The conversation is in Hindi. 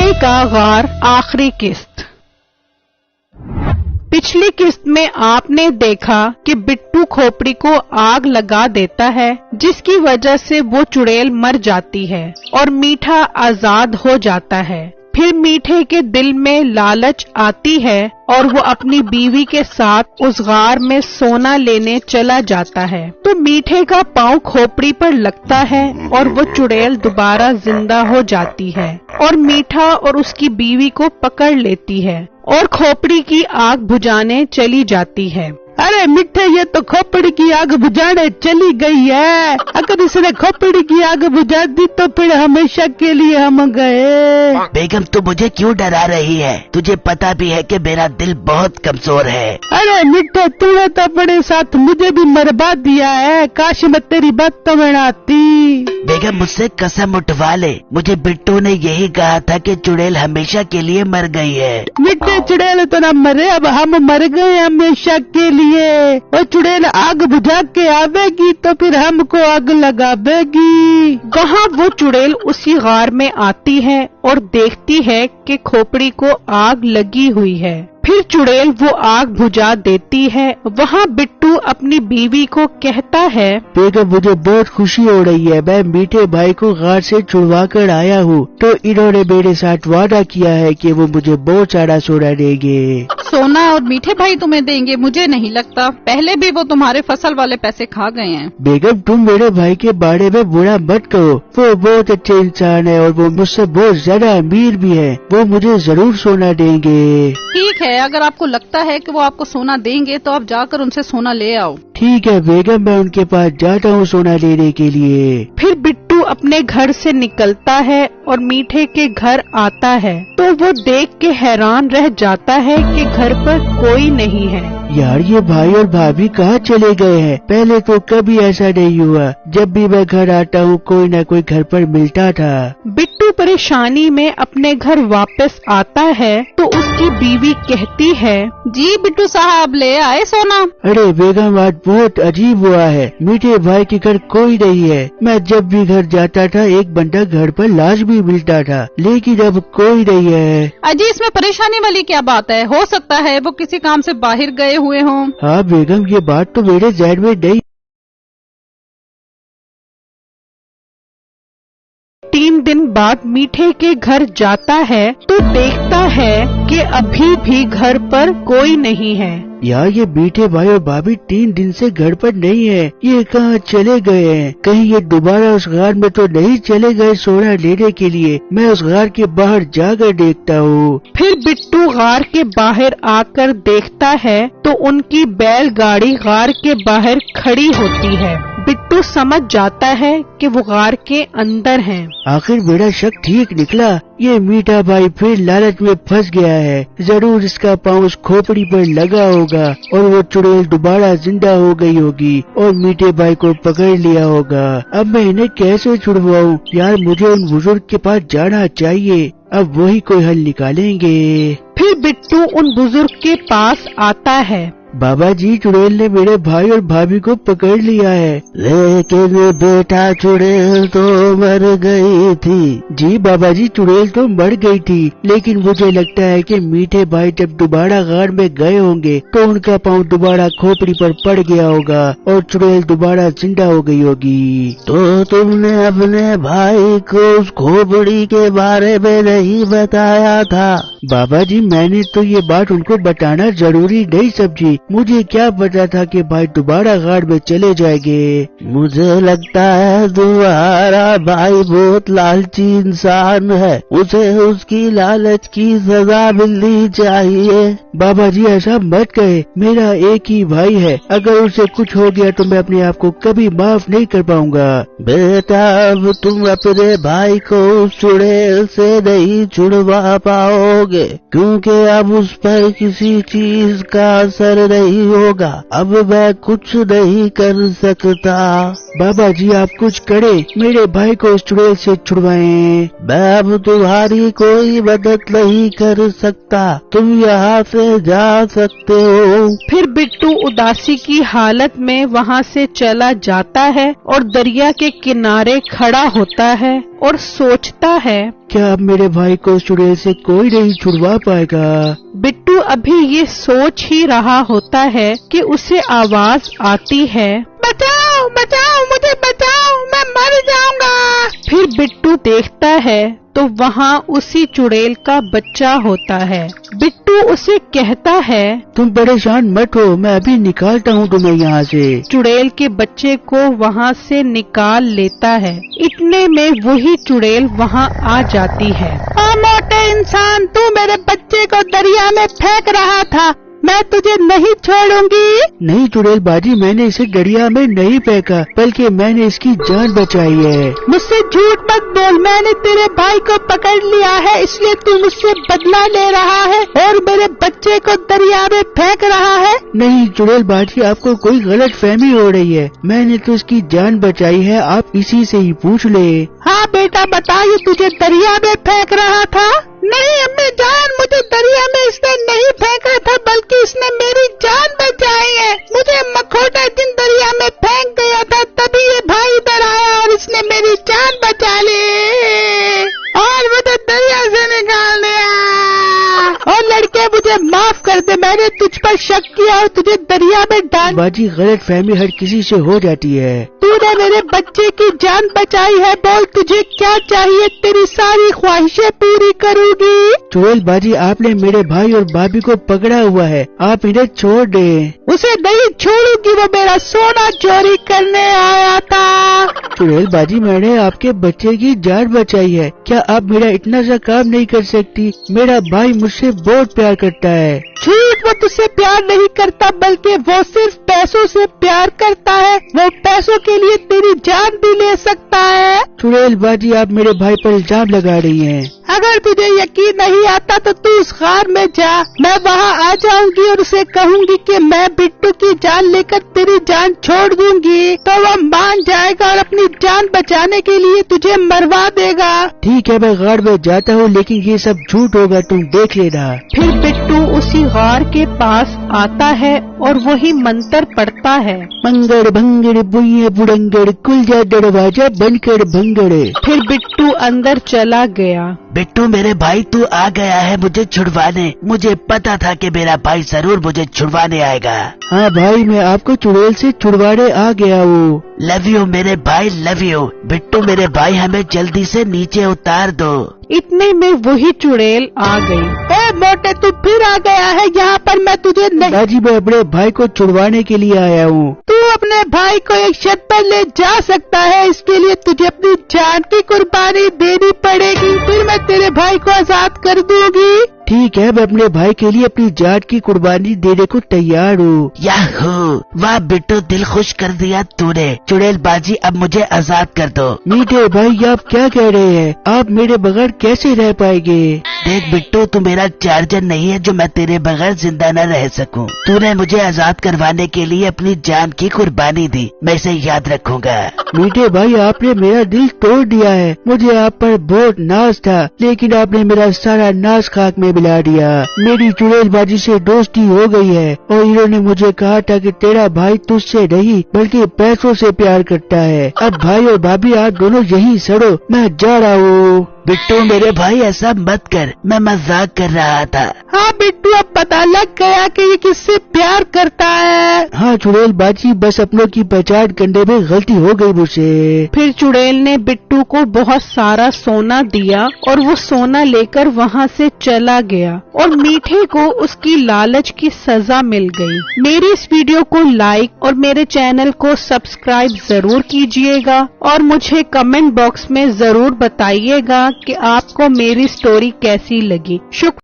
मीठे का गार आखिरी किस्त। पिछली किस्त में आपने देखा कि बिट्टू खोपड़ी को आग लगा देता है, जिसकी वजह से वो चुड़ैल मर जाती है और मीठा आजाद हो जाता है। फिर मीठे के दिल में लालच आती है और वो अपनी बीवी के साथ उस गार में सोना लेने चला जाता है। तो मीठे का पाँव खोपड़ी पर लगता है और वो चुड़ैल दोबारा जिंदा हो जाती है और मीठा और उसकी बीवी को पकड़ लेती है और खोपड़ी की आग बुझाने चली जाती है। अरे मिठे, ये तो खोपड़ी की आग बुझाने चली गई है। अगर इसने खोपड़ी की आग बुझा दी तो फिर हमेशा के लिए हम गए। बेगम, तू मुझे क्यों डरा रही है? तुझे पता भी है कि मेरा दिल बहुत कमजोर है। अरे मिठे, तूने तो अपने साथ मुझे भी मरवा दिया है। काश मैं तेरी बात तो मनाती। बेगम, मुझसे कसम उठवा ले। मुझे बिट्टू ने यही कहा था कि चुड़ैल हमेशा के लिए मर गई है। मिठे, चुड़ैल तो न मरे, अब हम मर गए हमेशा के लिए। और चुड़ैल आग बुझा के आवेगी तो फिर हमको आग लगावेगी। वहाँ वो चुड़ैल उसी गार में आती है और देखती है कि खोपड़ी को आग लगी हुई है। फिर चुड़ैल वो आग बुझा देती है। वहाँ बिट्टू अपनी बीवी को कहता है, बेगम, मुझे बहुत खुशी हो रही है। मैं मीठे भाई को गार से छुड़वा कर आया हूँ, तो इन्होंने मेरे साथ वादा किया है कि वो मुझे बहुत सारा सोना देंगे। सोना और मीठे भाई तुम्हें देंगे? मुझे नहीं लगता, पहले भी वो तुम्हारे फसल वाले पैसे खा गए हैं। बेगम, तुम मेरे भाई के बारे में बुरा मत कहो। वो बहुत अच्छे इंसान है और वो मुझसे बहुत ज्यादा अमीर भी है। वो मुझे जरूर सोना देंगे। ठीक है, अगर आपको लगता है कि वो आपको सोना देंगे तो आप जाकर उनसे सोना ले आओ। ठीक है बेगम, मैं उनके पास जाता हूँ सोना लेने के लिए। फिर बिट्टू अपने घर से निकलता है और मीठे के घर आता है तो वो देख के हैरान रह जाता है कि घर पर कोई नहीं है। यार, ये भाई और भाभी कहाँ चले गए हैं? पहले तो कभी ऐसा नहीं हुआ। जब भी मैं घर आता हूँ कोई न कोई घर पर मिलता था। बिट्टू परेशानी में अपने घर वापस आता है तो उसकी बीवी कहती है, जी बिट्टू साहब, ले आए सोना? अरे बेगम, आज बहुत अजीब हुआ है। मीठे भाई के घर कोई नहीं है। मैं जब भी घर जाता था एक बंदा घर पर लाश भी मिलता था, लेकिन अब कोई नहीं है। अजी, इसमें परेशानी वाली क्या बात है? हो सकता है वो किसी काम से बाहर गए हुए हों। हाँ बेगम, ये बात तो मेरे ज़हन में नहीं। 3 दिन बाद मीठे के घर जाता है तो देखता है कि अभी भी घर पर कोई नहीं है। यार, ये मीठे भाई और भाभी 3 दिन से घर पर नहीं है। ये कहाँ चले गए हैं? कहीं ये दोबारा उस गार में तो नहीं चले गए सोना लेने के लिए? मैं उस गार के बाहर जाकर देखता हूँ। फिर बिट्टू गार के बाहर आकर देखता है तो उनकी बैलगाड़ी गार के बाहर खड़ी होती है। बिट्टू समझ जाता है कि वो गार के अंदर हैं। आखिर मेरा शक ठीक निकला। ये मीठा भाई फिर लालच में फंस गया है। जरूर इसका पाँव उस खोपड़ी पर लगा होगा और वो चुड़ैल दोबारा जिंदा हो गई होगी और मीठे भाई को पकड़ लिया होगा। अब मैं इन्हें कैसे छुड़वाऊं? यार, मुझे उन बुजुर्ग के पास जाना चाहिए। अब वही कोई हल निकालेंगे। फिर बिट्टू उन बुजुर्ग के पास आता है। बाबा जी, चुड़ैल ने मेरे भाई और भाभी को पकड़ लिया है। लेकिन बेटा, चुड़ैल तो मर गई थी। जी बाबा जी, चुड़ैल तो मर गई थी, लेकिन मुझे लगता है कि मीठे भाई जब दोबारा गार में गए होंगे तो उनका पाँव दोबारा खोपड़ी पर पड़ गया होगा और चुड़ैल दोबारा जिंदा हो गई होगी। तो तुमने अपने भाई को उस खोपड़ी के बारे में नहीं बताया था? बाबा जी, मैंने तो ये बात उनको बताना जरूरी नहीं समझी। मुझे क्या पता था कि भाई दोबारा गाड़ में चले जाएंगे। मुझे लगता है तुम्हारा भाई बहुत लालची इंसान है। उसे उसकी लालच की सजा मिलनी चाहिए। बाबा जी, ऐसा मत कहे। मेरा एक ही भाई है। अगर उसे कुछ हो गया तो मैं अपने आप को कभी माफ नहीं कर पाऊंगा। बेटा, अब तुम अपने भाई को उस चुड़ैल से नहीं छुड़वा पाओगे, क्योंकि अब उस पर किसी चीज का असर नहीं होगा। अब मैं कुछ नहीं कर सकता। बाबा जी, आप कुछ करें, मेरे भाई को उस चुड़ैल से छुड़वाएं। मैं अब तुम्हारी कोई मदद नहीं कर सकता। तुम यहाँ से जा सकते हो। फिर बिट्टू उदासी की हालत में वहाँ से चला जाता है और दरिया के किनारे खड़ा होता है और सोचता है, क्या अब मेरे भाई को उस चुड़ैल से कोई नहीं छुड़वा पाएगा। बिट्टू अभी ये सोच ही रहा होता है कि उसे आवाज आती है, बचाओ बचाओ मुझे बचाओ, मैं मर जाऊंगा। फिर बिट्टू देखता है तो वहाँ उसी चुड़ैल का बच्चा होता है। बिट्टू उसे कहता है, तुम परेशान मत हो, मैं अभी निकालता हूँ तुम्हें यहाँ से। चुड़ैल के बच्चे को वहाँ से निकाल लेता है। इतने में वही चुड़ैल वहाँ आ जाती है। मोटे इंसान, तू मेरे बच्चे को दरिया में फेंक रहा था, मैं तुझे नहीं छोड़ूंगी। नहीं चुड़ैल बाजी, मैंने इसे दरिया में नहीं फेंका, बल्कि मैंने इसकी जान बचाई है। मुझसे झूठ मत बोल, मैंने तेरे भाई को पकड़ लिया है, इसलिए तू मुझसे बदला ले रहा है और मेरे बच्चे को दरिया में फेंक रहा है। नहीं चुड़ैल बाजी, आपको कोई गलत फहमी हो रही है, मैंने तो इसकी जान बचाई है, आप इसी से ही पूछ ले। हाँ बेटा बता, ये तुझे दरिया में फेंक रहा था? नहीं अम्मी जान, मुझे दरिया में इसने नहीं फेंका था, बल्कि इसने मेरी जान बचाई है। मुझे मखौटा दिन दरिया में फेंक गया था, तभी ये भाई इधर आया और इसने मेरी जान बचा ली और मुझे दरिया से निकाल दिया। और लड़के मुझे माफ कर दे, मैंने तुझ पर शक किया और तुझे दरिया में डाल। बाजी गलत फहमी हर किसी से हो जाती है। तूने मेरे बच्चे की जान बचाई है, बोल तुझे क्या चाहिए, तेरी सारी ख्वाहिशें पूरी करूंगी। चुड़ैल बाजी, आपने मेरे भाई और भाभी को पकड़ा हुआ है, आप इन्हें छोड़ दें। उसे नहीं छोड़ूंगी, वो मेरा सोना चोरी करने आया था। चुड़ैल बाजी, मैंने आपके बच्चे की जान बचाई है, क्या आप मेरा इतना सा काम नहीं कर सकती? मेरा भाई मुझसे बहुत प्यार करता है। झूठ, वो तुझसे प्यार नहीं करता, बल्कि वो सिर्फ पैसों से प्यार करता है। वो पैसों के लिए तेरी जान भी ले सकता है। चुड़ैल बाजी, आप मेरे भाई पर इल्जाम लगा रही हैं। अगर तुझे यकीन नहीं आता तो तू उस गार में जा, मैं वहाँ आ जाऊंगी और उसे कहूंगी कि मैं बिट्टू की जान लेकर तेरी जान छोड़ दूंगी, तो वो मान जाएगा और अपनी जान बचाने के लिए तुझे मरवा देगा। ठीक है, मैं गार में जाता हूँ, लेकिन ये सब झूठ होगा, तुम देख लेना। फिर बिट्टू उसी गार के पास आता है और वही मंत्र पढ़ता है, मंगड़ भंगड़ बुइये बुड़ंगड़, खुल जा दरवाजा बनकर भंगड़। फिर बिट्टू अंदर चला गया। बिट्टू मेरे भाई, तू आ गया है मुझे छुड़वाने। मुझे पता था कि मेरा भाई जरूर मुझे छुड़वाने आएगा। हाँ भाई, मैं आपको चुड़ैल से छुड़वाने आ गया हूँ। लव यू मेरे भाई, लव यू। बिट्टू मेरे भाई, हमें जल्दी से नीचे उतार दो। इतने में वही चुड़ैल आ गई। ए मोटे, तू फिर आ गया है यहाँ पर, मैं तुझे नहीं। बाजी, मैं अपने भाई को छुड़वाने के लिए आया हूँ। तू अपने भाई को एक शर्त पर ले जा सकता है, इसके लिए तुझे अपनी जान की कुर्बानी देनी पड़ेगी, फिर मैं तेरे भाई को आजाद कर दूंगी। ठीक है, मैं अपने भाई के लिए अपनी जान की कुर्बानी देने को तैयार हूँ। याहू, वाह बिट्टू, दिल खुश कर दिया तूने। चुड़ैल बाजी, अब मुझे आजाद कर दो। मीठे भाई, आप क्या कह रहे हैं? आप मेरे बगैर कैसे रह पाएंगे? देख बिट्टू, तू मेरा चार्जर नहीं है जो मैं तेरे बगैर जिंदा न रह सकूं। तूने मुझे आजाद करवाने के लिए अपनी जान की कुर्बानी दी, मैं इसे याद रखूंगा। मीठे भाई, आपने मेरा दिल तोड़ दिया है। मुझे आप पर बहुत नाज था, लेकिन आपने मेरा सारा नाज खाक में मिला दिया। मेरी चुड़ैल बाजी से दोस्ती हो गई है और इन्होंने मुझे कहा था कि तेरा भाई तुझसे नहीं बल्कि पैसों से प्यार करता है। अब भाई और भाभी, आप दोनों यहीं सड़ो, मैं जा रहा हूँ। बिट्टू मेरे भाई, ऐसा मत कर, मैं मजाक कर रहा था। हाँ बिट्टू, अब पता लग गया कि ये किससे प्यार करता है। हाँ चुड़ैल बाजी, बस अपनों की पहचान करने में गलती हो गई मुझसे। फिर चुड़ैल ने बिट्टू को बहुत सारा सोना दिया और वो सोना लेकर वहाँ से चला गया और मीठे को उसकी लालच की सजा मिल गई। मेरी इस वीडियो को लाइक और मेरे चैनल को सब्सक्राइब जरूर कीजिएगा और मुझे कमेंट बॉक्स में जरूर बताइएगा कि आपको मेरी स्टोरी कैसी लगी। शुक्रिया।